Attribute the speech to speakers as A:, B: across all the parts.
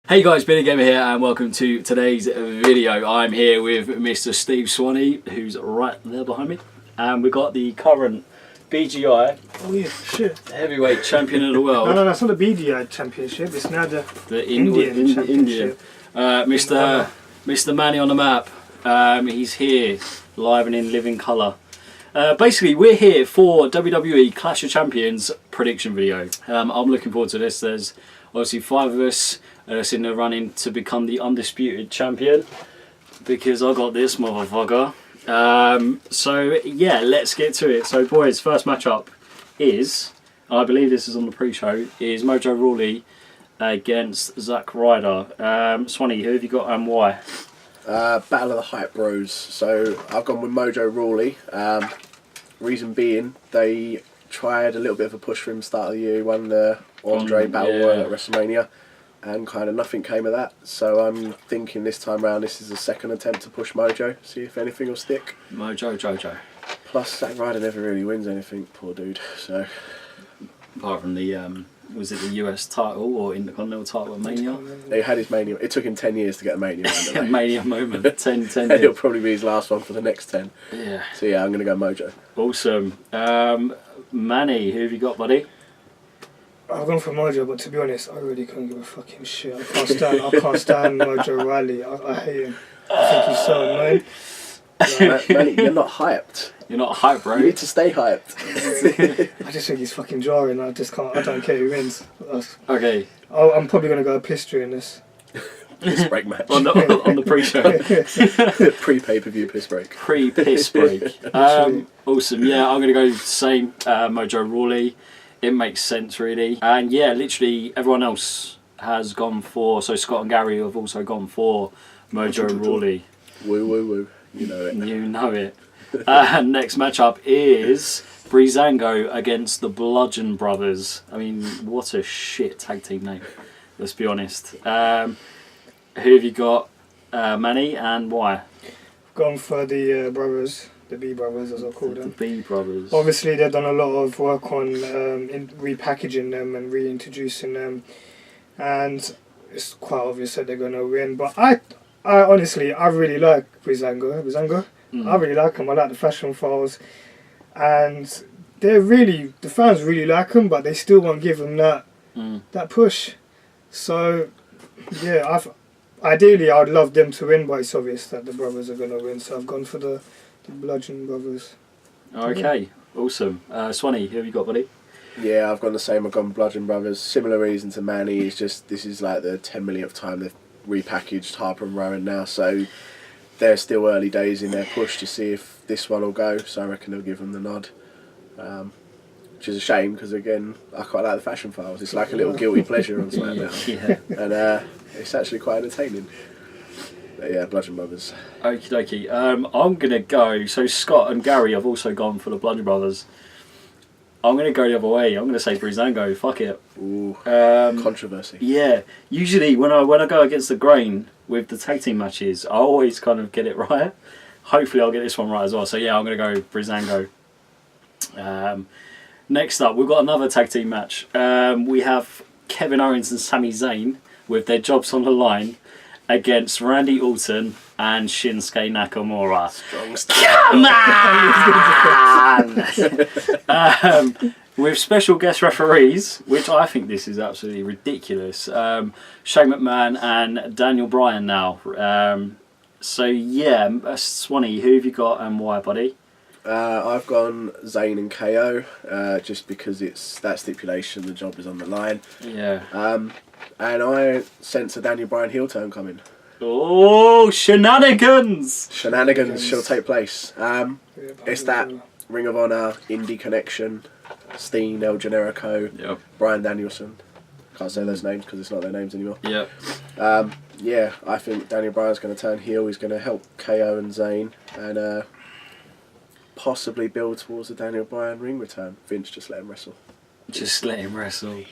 A: Hey guys, Billy Gamer here and welcome to today's video. I'm here with Mr. Steve Swanee, who's right there behind me, and we've got the current BGI heavyweight champion of the world.
B: No, that's not the BGI championship, it's now the
A: Indian
B: championship.
A: Mr. Manny on the map. He's here, live and in living colour. Basically, we're here for WWE Clash of Champions prediction video. I'm looking forward to this. There's obviously 5 of us that's in the running to become the undisputed champion, because I got this motherfucker. So yeah, let's get to it. So boys, first matchup is, I believe this is on the pre-show, is Mojo Rawley against Zack Ryder. Swanee, who have you got and why?
C: Battle of the Hype Bros. So I've gone with Mojo Rawley. Reason being, they tried a little bit of a push for him start of the year. He won the Andre Battle Royal at WrestleMania, and kind of nothing came of that. So I'm thinking this time round this is a second attempt to push Mojo, see if anything will stick.
A: Mojo Jojo.
C: Plus Zack Ryder never really wins anything, poor dude. So
A: apart from the was it the US title or Intercontinental title at Mania?
C: he had his Mania. It took him 10 years to get a Mania.
A: Mania moment. 10 years.
C: It'll probably be his last one for the next 10.
A: Yeah.
C: So yeah, I'm going to go Mojo.
A: Awesome. Manny, who have you got, buddy?
B: I've gone for Mojo, but to be honest, I really couldn't give a fucking shit. I can't stand Mojo Rawley. I hate him. I think he's so annoying.
C: Manny, you're not hyped.
A: You're not hyped, bro.
C: You need to stay hyped.
B: I just think he's fucking jarring. I just can't. I don't care who wins.
A: Okay.
B: I'm probably gonna go piss in this.
C: Piss break match.
A: on the pre-show.
C: Pre-pay-per-view piss break.
A: Pre-piss break. Awesome. Yeah, I'm going to go same Mojo Rawley. It makes sense, really. And yeah, literally everyone else has gone for... So Scott and Gary have also gone for Mojo Rawley.
C: Woo, woo, woo. You know it.
A: You know it. Next matchup is Breezango against the Bludgeon Brothers. I mean, what a shit tag team name. Let's be honest. Who have you got, Manny, and why?
B: Gone for the brothers, the B brothers as I call them.
A: The B brothers.
B: Obviously, they've done a lot of work on repackaging them and reintroducing them, and it's quite obvious that they're going to win. But I honestly, I really like Breezango. I really like him. I like the fashion files, and the fans really like him, but they still won't give him that push. So yeah, ideally I'd love them to win, but it's obvious that the brothers are going to win. So I've gone for the Bludgeon Brothers.
A: Okay, awesome. Swanee, who have you got, buddy?
C: Yeah, I've gone the same. I've gone Bludgeon Brothers. Similar reason to Manny. It's just this is like the 10 millionth time they've repackaged Harper and Rowan now, so they're still early days in their push to see if this one will go. So I reckon they'll give them the nod. Which is a shame because again, I quite like the fashion files. It's like a little guilty pleasure on SmackDown, and it's actually quite entertaining. But yeah, Bludgeon Brothers.
A: Okie dokie. I'm gonna go. So Scott and Gary have also gone for the Bludgeon Brothers. I'm gonna go the other way. I'm gonna say Breezango. Fuck it.
C: Ooh, controversy.
A: Yeah. Usually when I go against the grain with the tag team matches, I always kind of get it right. Hopefully I'll get this one right as well. So yeah, I'm gonna go Breezango. Next up, we've got another tag team match. We have Kevin Owens and Sami Zayn with their jobs on the line against Randy Orton and Shinsuke Nakamura.
C: Strong style.
A: Come on! With special guest referees, which I think this is absolutely ridiculous. Shane McMahon and Daniel Bryan now. So yeah, Swanee, who have you got and why, buddy?
C: I've gone Zayn and KO, just because it's that stipulation, the job is on the line.
A: Yeah.
C: And I sense a Daniel Bryan heel turn coming.
A: Oh, shenanigans!
C: Shenanigans shall take place. It's that Ring of Honor, Indie connection, Steen, El Generico, Bryan Danielson. Can't say those names because it's not their names anymore.
A: Yeah.
C: Yeah, I think Daniel Bryan's going to turn heel. He's going to help KO and Zayn, and possibly build towards the Daniel Bryan ring return. Vince, just let him wrestle.
A: Just let him wrestle.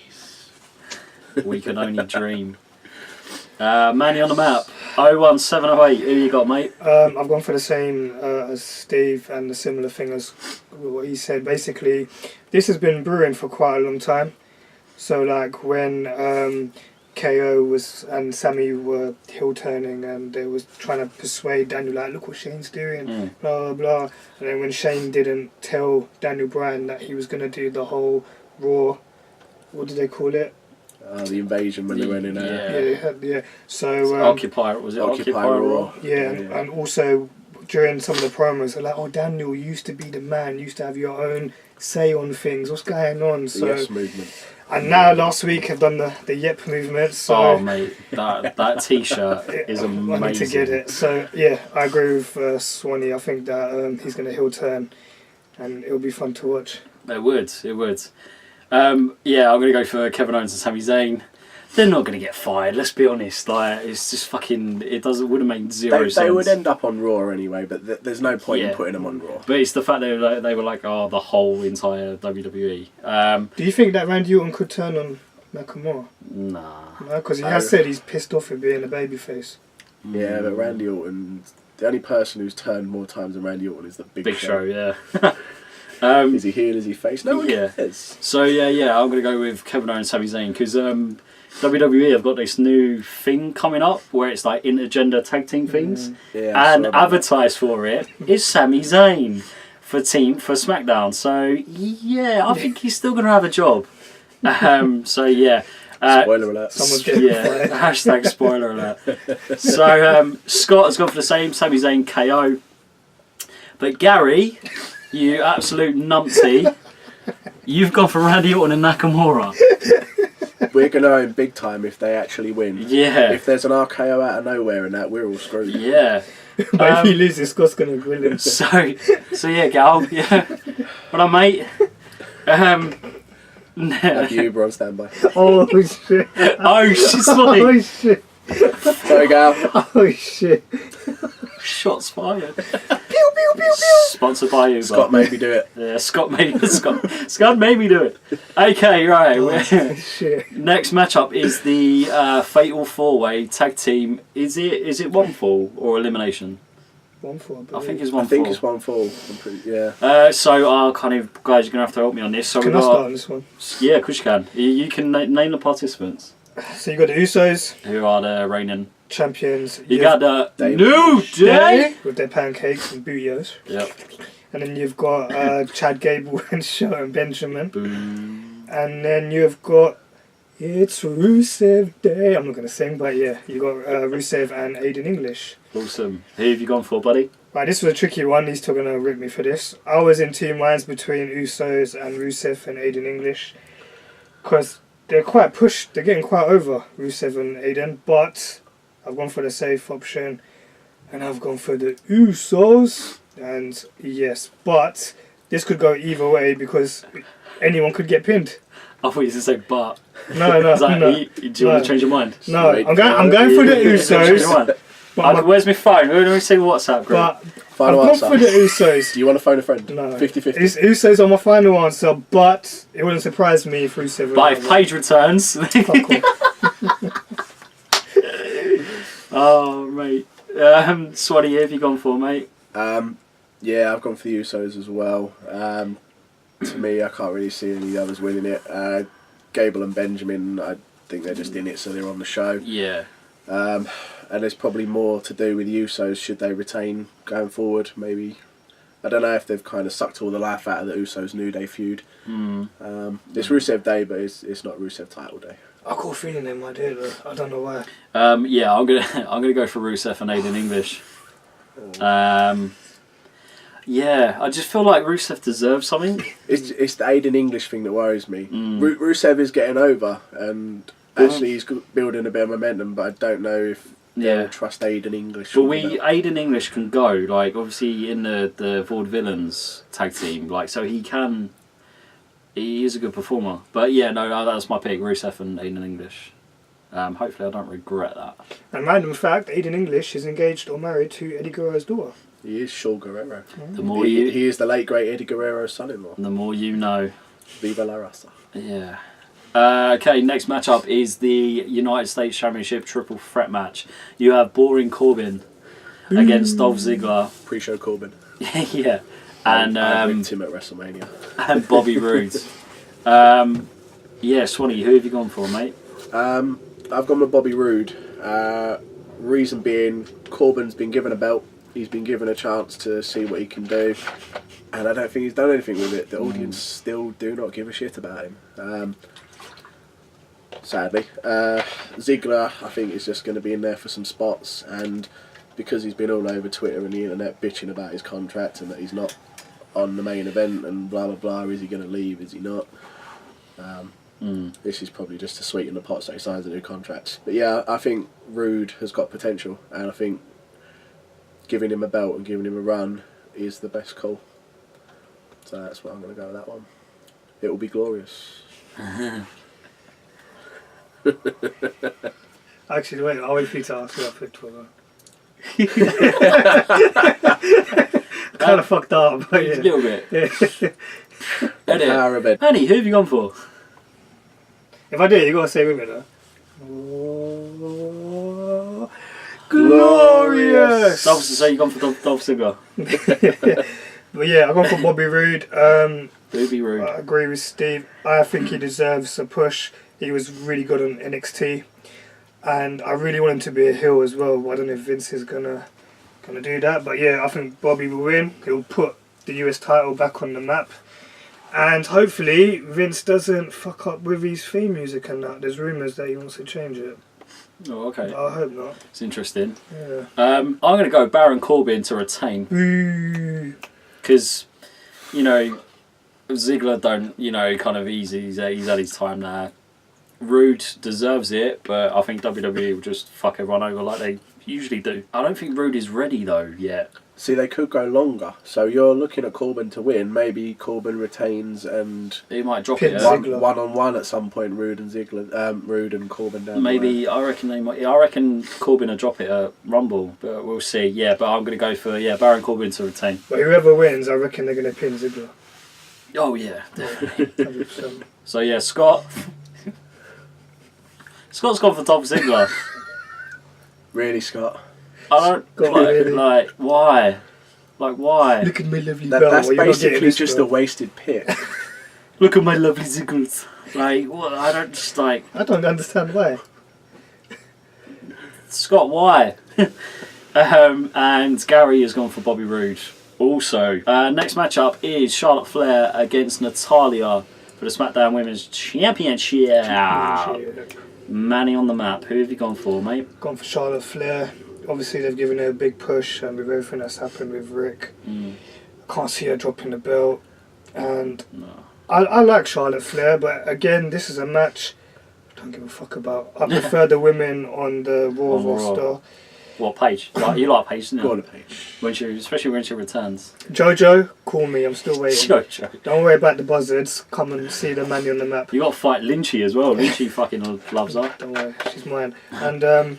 A: We can only dream. Manny on the map. 01708. Who you got, mate?
B: I've gone for the same as Steve, and a similar thing as what he said. Basically, this has been brewing for quite a long time. So like when KO and Sammy were heel turning, and they was trying to persuade Daniel, like, look what Shane's doing, blah blah blah. And then when Shane didn't tell Daniel Bryan that he was gonna do the whole Raw, what did they call it?
C: The invasion when they went in.
B: Yeah. So
A: Occupy Raw.
B: Yeah, and also during some of the promos, they're like, "Oh, Daniel, you used to be the man. You used to have your own say on things. What's going on?" So,
C: the yes movement.
B: And now last week I've done the Yep movement. So
A: oh mate, that T-shirt is amazing.
B: I need to get it. So yeah, I agree with Swanee. I think that he's going to heel turn, and it'll be fun to watch.
A: It would. Yeah, I'm going to go for Kevin Owens and Sami Zayn. They're not going to get fired. Let's be honest. Like, it's just fucking. Wouldn't make zero sense.
C: They would end up on Raw anyway, but there's no point in putting them on Raw.
A: But it's the fact that they were like, the whole entire WWE.
B: Do you think that Randy Orton could turn on Nakamura?
A: Nah.
B: No, because he has said he's pissed off at being a babyface.
C: Yeah, but Randy Orton, the only person who's turned more times than Randy Orton is the Big Show.
A: Yeah.
C: Is he heel? Is he face? No one cares.
A: So yeah, I'm going to go with Kevin Owens and Sami Zayn because WWE have got this new thing coming up where it's like intergender tag team things, and advertised for it is Sami Zayn for SmackDown. So yeah, I think he's still going to have a job. So yeah.
C: Spoiler alert.
B: Someone's getting fired.
A: Hashtag spoiler alert. So Scott has gone for the same, Sami Zayn KO. But Gary, you absolute numpty, you've gone for Randy Orton and Nakamura.
C: We're going to own big time if they actually win.
A: Yeah.
C: If there's an RKO out of nowhere and that, we're all screwed.
A: Yeah.
B: But if he loses, Scott's going to grill him.
A: So yeah, Gal. Yeah. What up, mate?
C: Have you Uber on standby?
B: Oh shit!
A: Oh shit!
B: Oh shit!
C: Sorry, Gal.
B: Oh shit!
A: Shots fired.
B: Pew pew pew pew.
A: Sponsored by Uber.
C: Scott made me do it.
A: Yeah, Scott made me do it. Okay, right.
B: Oh, shit.
A: Next matchup is the Fatal 4-Way Tag Team. Is it one fall or elimination?
B: One fall.
A: I think it's one
C: I think
A: fall.
C: it's one fall.
A: So kind of guys, you're gonna have to help me on this. So
B: can I start on this one?
A: Yeah, of course you can. You can name the participants.
B: So you got the Usos,
A: who are the reigning
B: champions.
A: You got the
C: Day
A: New Day
B: with their pancakes and booyos.
A: Yep.
B: And then you've got Chad Gable and Shelton Benjamin.
A: Boom.
B: And then you've got It's Rusev Day. I'm not going to sing, but yeah, you got Rusev and Aiden English.
A: Awesome. Who have you gone for, buddy?
B: Right, this was a tricky one. He's still going to rip me for this. I was in two minds between Usos and Rusev and Aiden English. Because they're quite pushed. They're getting quite over, Rusev and Aiden. But I've gone for the safe option. And I've gone for the Usos. And yes, but this could go either way because anyone could get pinned.
A: I thought you were going to say but.
B: No.
A: Do you want to change your mind?
B: No, I'm going for the Usos.
A: Where's my phone? Let me see WhatsApp group.
B: But I've gone for the Usos.
C: Do you want to phone a friend?
B: No.
C: 50-50.
B: It's Usos on my final answer, but it wouldn't surprise me if Rusev...
A: But if Paige returns... Oh, mate. Swaddy, have you gone for, mate?
C: Yeah, I've gone for the Usos as well. To me, I can't really see any of the others winning it. Gable and Benjamin, I think they're just in it, so they're on the show.
A: Yeah.
C: And there's probably more to do with the Usos should they retain going forward. Maybe, I don't know if they've kind of sucked all the life out of the Usos New Day feud. It's Rusev Day, but it's not Rusev title day.
B: I've got a feeling they might do it, though. I don't know why.
A: Yeah, I'm gonna go for Rusev and Aiden English. Yeah, I just feel like Rusev deserves something.
C: It's the Aiden English thing that worries me. Rusev is getting over, and actually he's building a bit of momentum, but I don't know if they'll trust Aiden English.
A: But Aiden English can go, like, obviously in the Vaudevillains tag team, like, so he is a good performer. But yeah, no, that's my pick, Rusev and Aiden English. Hopefully I don't regret that.
B: And random fact, Aiden English is engaged or married to Eddie Guerrero's daughter.
C: He is Shaw Guerrero.
A: The more
C: he is the late great Eddie Guerrero's son-in-law.
A: The more you know.
C: Viva la raza.
A: Yeah. Okay, next matchup is the United States Championship triple threat match. You have Boring Corbin against Dolph Ziggler.
C: Pre-show Corbin.
A: Yeah. And
C: I ripped him at WrestleMania.
A: And Bobby Roode. Yeah, Swanee, who have you gone for, mate?
C: I've gone with Bobby Roode. Reason being, Corbin's been given a belt. He's been given a chance to see what he can do, and I don't think he's done anything with it. The audience still do not give a shit about him. Sadly, Ziggler, I think, is just going to be in there for some spots, and because he's been all over Twitter and the internet bitching about his contract and that he's not on the main event and blah blah blah, is he going to leave? Is he not? This is probably just to sweeten the pot so he signs a new contract. But yeah, I think Rude has got potential, and I think giving him a belt and giving him a run is the best call. So that's why I'm going to go with that one. It will be glorious.
B: Actually, wait, I'll wait for you to ask who I picked for that. Kind of fucked up, but yeah.
A: A little bit.
C: Annie,
A: Annie, who have you gone for?
B: If I do it, you gotta say with me though. Oh,
A: Glorious! Dolph, so you've gone for Dolph Ziggler.
B: But yeah, I've gone for Bobby Roode.
A: Bobby Roode.
B: I agree with Steve. I think he deserves a push. He was really good on NXT, and I really want him to be a heel as well. I don't know if Vince is gonna do that, but yeah, I think Bobby will win. He'll put the US title back on the map, and hopefully Vince doesn't fuck up with his theme music and that. There's rumours that he wants to change it.
A: Oh, okay.
B: But I hope not.
A: It's interesting.
B: Yeah.
A: I'm going to go Baron Corbin to retain. Because, you know, Ziggler don't, you know, kind of easy. He's had his time now. Rude deserves it, but I think WWE will just fuck everyone over like they usually do. I don't think Rude is ready though yet.
C: see, they could go longer. So you're looking at Corbin to win. Maybe Corbin retains and
A: He might drop
B: Pin
A: it.
B: Ziggler.
C: one on one at some point. Rude and Corbin down.
A: Maybe I reckon they might. I reckon Corbin will drop it at Rumble, but we'll see. Yeah, but I'm going to go for Baron Corbin to retain.
B: But whoever wins, I reckon they're going to pin Ziggler.
A: Oh yeah, definitely.
B: 100%.
A: So yeah, Scott's gone for Dolph Ziggler.
C: Really, Scott?
A: I don't
B: Got me, really.
A: like why? Like why?
B: Look at my lovely
C: That's
B: belt. Well, you're not getting
C: basically
B: this
C: just a
B: belt.
C: wasted pick.
A: Look at my lovely Ziggles. Like what? I don't just like
B: I don't understand why.
A: Scott. Why? And Gary has gone for Bobby Roode. Also, next matchup is Charlotte Flair against Natalya for the SmackDown Women's Championship. Manny on the map. Who have you gone for, mate?
B: Gone for Charlotte Flair. Obviously, they've given her a big push, and with everything that's happened with Rick, I can't see her dropping the belt. And
A: No.
B: I like Charlotte Flair, but again, this is a match I don't give a fuck about. I prefer the women on the Raw
A: On Raw.
B: roster.
A: What Paige? You like Paige,
C: Go on,
A: didn't you?
C: Paige.
A: Especially when she returns.
B: Jojo, call me. I'm still waiting.
A: Jojo.
B: Don't worry about the buzzards. Come and see the Manny on the map.
A: You got to fight Lynchy as well. Lynchy fucking loves her.
B: Don't worry, she's mine. And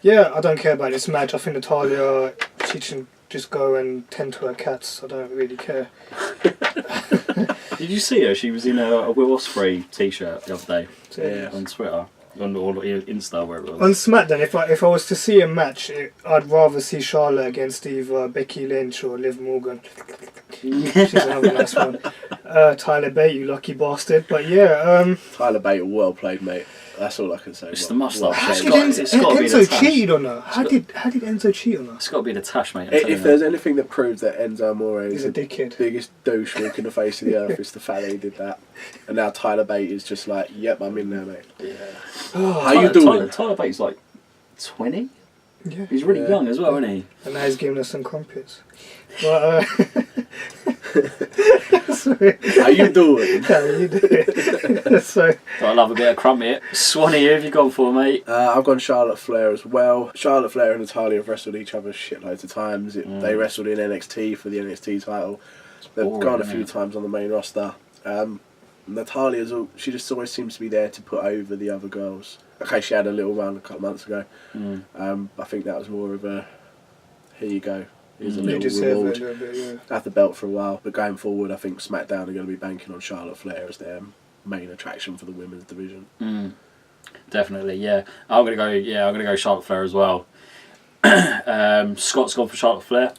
B: yeah, I don't care about this match. I think Natalya, she can just go and tend to her cats. I don't really care.
A: Did you see her? She was in a Will Ospreay t-shirt the other day
C: Yeah.
A: on Twitter. On or Insta, where it was.
B: On SmackDown, if I was to see a match, I'd rather see Charlotte against either Becky Lynch or Liv Morgan. She's another nice one. Tyler Bate, you lucky bastard. But yeah,
C: Tyler Bate, well played, mate. That's all I can say.
A: It's the moustache.
B: how
A: It's
B: did
A: got- it's gotta be the
B: Enzo
A: Tash.
B: cheated on her? How did Enzo cheat on her?
A: It's got to be the Tash, mate. I'm telling
C: If
A: you.
C: there's anything that proves that Enzo Amore
B: He's
C: is
B: a
C: the
B: dickhead.
C: biggest douche walking the face of the earth, it's the fact that he did that. And now Tyler Bate is just like, yep, I'm in there, mate.
A: Yeah.
C: How you doing?
A: Tyler Bates like 20.
B: Yeah.
A: He's really
C: Yeah.
A: young as well, isn't he?
B: And now he's giving us some crumpets. But sorry.
C: How you doing?
B: How you doing? So
A: I love a bit of crumpet. Swanee, who have you gone for, mate?
C: I've gone Charlotte Flair as well. Charlotte Flair and Natalya have wrestled each other shitloads of times. They wrestled in NXT for the NXT title. They've
A: boring,
C: gone a
A: isn't
C: few
A: it?
C: times on the main roster. She just always seems to be there to put over the other girls. Okay, she had a little run a couple of months ago. I think that was more of a, here you go, here's a
B: you
C: little
B: deserve it a
C: reward.
B: little bit, yeah.
C: Have the belt for a while, but going forward, I think SmackDown are going to be banking on Charlotte Flair as their main attraction for the women's division.
A: Definitely, yeah. I'm gonna go Charlotte Flair as well. Scott's gone for Charlotte Flair.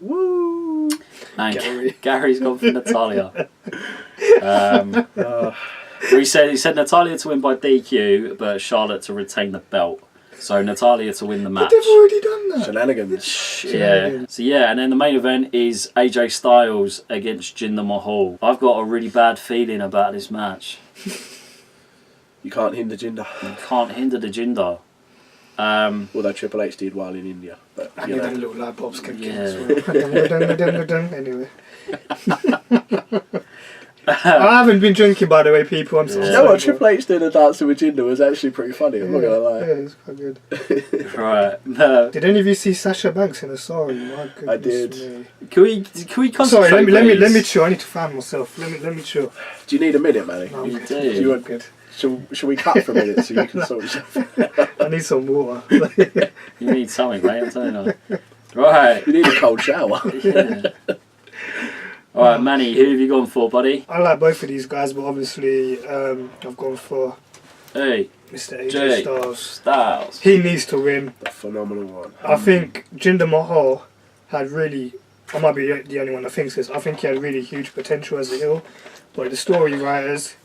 C: Woo!
A: And
B: Gary.
A: Gary's gone for Natalya. he said Natalia to win by DQ, but Charlotte to retain the belt. So Natalia to win the match.
B: They've already done that.
C: Shenanigans.
A: Yeah. So yeah, and then the main event is AJ Styles against Jinder Mahal. I've got a really bad feeling about this match.
C: You can't hinder Jinder.
A: You can't hinder the Jinder.
C: Although Triple H did while in India, but
B: And
C: you
B: then
C: know.
B: little light bulbs kick in
A: Yeah.
B: as well. Anyway. I haven't been drinking, by the way, people. I'm so
A: Yeah.
C: You know
B: sorry,
C: what?
B: bro.
C: Triple H doing a dancing with Jinder was actually pretty funny. I'm not gonna lie.
B: Yeah, it's quite good.
A: Right.
B: Did any of you see Sasha Banks in a sorry? My goodness
C: I did.
B: me.
A: Can we concentrate?
B: Sorry, let me
A: please?
B: chill. I need to fan myself. Let me chill.
C: Do you need a minute, Manny?
B: No, I'm
A: You
B: good.
A: do.
C: Do you want-
B: Good.
C: Shall we cut for a minute so you can sort yourself?
B: I need some water.
A: You need something, mate. I'm telling you. Right.
C: You need a cold shower.
A: Yeah. All right, Manny. Who have you gone for, buddy?
B: I like both of these guys, but obviously I've gone for
A: Hey,
B: Mr. AJ
A: Jay
B: Styles.
A: Styles.
B: He needs to win.
C: A phenomenal one.
B: I think Jinder Mahal had really, I might be the only one that thinks this, I think he had really huge potential as a heel, but the story writers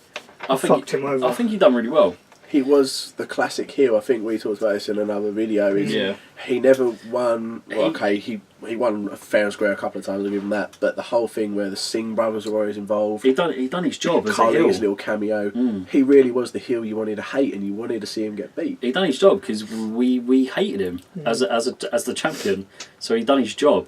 B: fucked him over.
A: I think he done really well.
C: He was the classic heel. I think we talked about this in another video.
A: Yeah.
C: He never won. Well,
A: He-
C: okay, he won fair and square a couple of times. I'll give him that. But the whole thing where the Singh brothers were always involved.
A: He done his job as a
C: Carly's
A: heel.
C: little cameo.
A: Mm.
C: He really was the heel you wanted to hate, and you wanted to see him get beat.
A: He done his job because we hated him as the champion. So he done his job.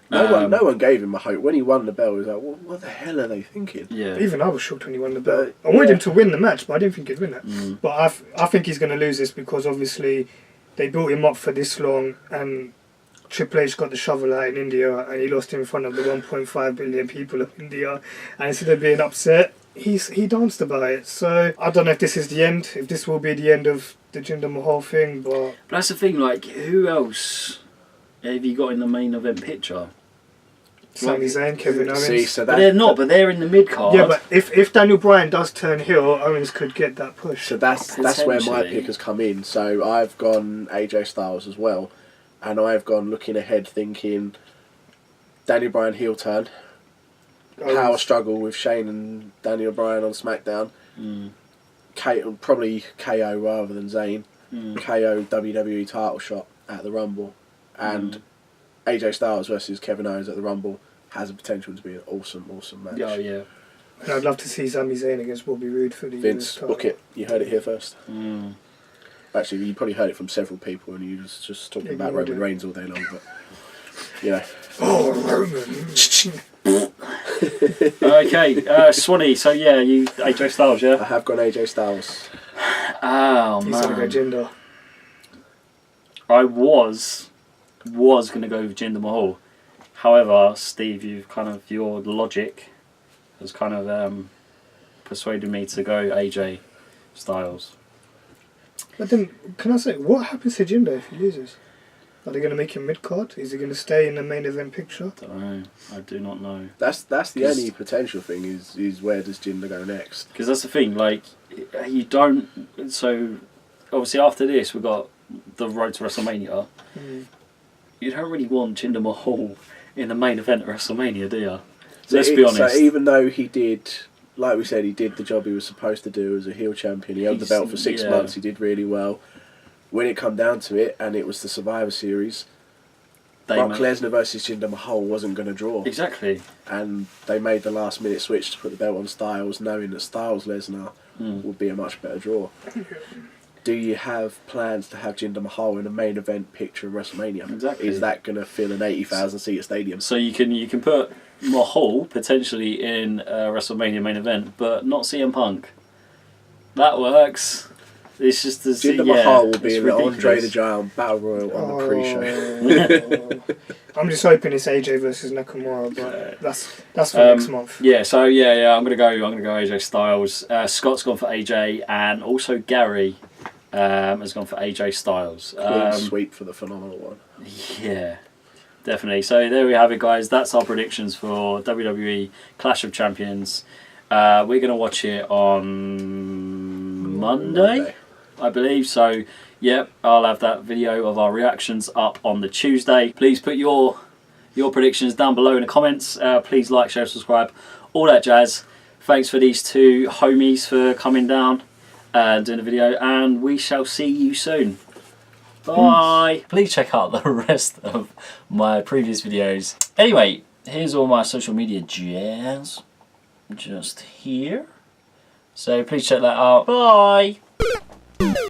C: No one gave him a hope. When he won the belt, he was like, well, what the hell are they thinking?
A: Yeah.
B: Even I was shocked when he won the belt.
C: But,
B: I wanted
C: yeah.
B: him to win the match, but I didn't think he'd win it.
A: Mm.
B: But I think he's going to lose this because obviously they built him up for this long and Triple H got the shovel out in India and he lost in front of the 1.5 billion people of India. And instead of being upset, he danced about it. So I don't know if this is the end, if this will be the end of the Jinder Mahal thing, but
A: But that's the thing. Like, who else have you got in the main event picture?
B: Sami Zayn, Kevin Owens.
C: See, so
A: But they're not. But they're in the mid card.
B: Yeah, but if Daniel Bryan does turn heel, Owens could get that push.
C: So that's where my
A: Potentially.
C: pick has come in. So I've gone AJ Styles as well, and I've gone looking ahead, thinking Daniel Bryan heel turn, power struggle with Shane and Daniel Bryan on SmackDown,
A: Mm.
C: probably KO rather than Zayn,
A: Mm.
C: KO WWE title shot at the Rumble, and AJ Styles versus Kevin Owens at the Rumble has the potential to be an awesome match.
A: Oh yeah.
B: And I'd love to see Sami Zayn against Bobby Roode for the
C: Vince,
B: US title.
C: book it. You heard it here first.
A: Mm.
C: Actually, you probably heard it from several people, and you was just talking about
B: Ignored
C: Roman
B: it.
C: Reigns all day long. But you know,
B: Oh, Roman.
A: Okay, Swanee. So yeah, you AJ Styles,
C: I
A: yeah.
C: have gone AJ Styles.
A: Oh
B: He's gonna go
A: man.
B: Jinder.
A: I was gonna go with Jinder Mahal. However, Steve, your logic has kind of persuaded me to go AJ Styles.
B: But then, can I say, what happens to Jinder if he loses? Are they going to make him mid-card? Is he going to stay in the main event picture?
A: Don't know. I do not know.
C: That's the
A: 'Cause-
C: only potential thing is where does Jinder go next?
A: Because that's the thing. Like, you don't. So, obviously, after this, we've got the road to WrestleMania. You don't really want Jinder Mahal in the main event of WrestleMania, do you? So let's be honest.
C: So even though he did, like we said, he did the job he was supposed to do as a heel champion. He held the
A: He's-
C: belt for 6
A: yeah.
C: months. He did really well. When it come down to it, and it was the Survivor Series, Brock Lesnar versus Jinder Mahal wasn't going to draw.
A: Exactly.
C: And they made the last minute switch to put the belt on Styles, knowing that Styles Lesnar would be a much better draw. Do you have plans to have Jinder Mahal in a main event picture of WrestleMania?
A: Exactly.
C: Is that going to fill an 80,000 seat stadium?
A: So you can put Mahal potentially in a WrestleMania main event, but not CM Punk. That works. It's just to see.
C: Jinder
A: Yeah,
C: Mahal will be
A: it's
C: in the Andre
A: ridiculous.
C: the Giant Battle Royal on the pre-show.
B: I'm just hoping it's AJ versus Nakamura, but that's for next month.
A: Yeah, so I'm gonna go AJ Styles. Scott's gone for AJ, and also Gary has gone for AJ Styles.
C: Clean sweep for the phenomenal one.
A: Yeah, definitely. So there we have it, guys. That's our predictions for WWE Clash of Champions. We're gonna watch it on Monday, I believe. So yep, I'll have that video of our reactions up on the Tuesday. Please put your predictions down below in the comments. Please like, share, subscribe, all that jazz. Thanks for these two homies for coming down and doing the video, and we shall see you soon. Bye. Please check out the rest of my previous videos. Anyway, here's all my social media jazz. Just here. So please check that out. Bye.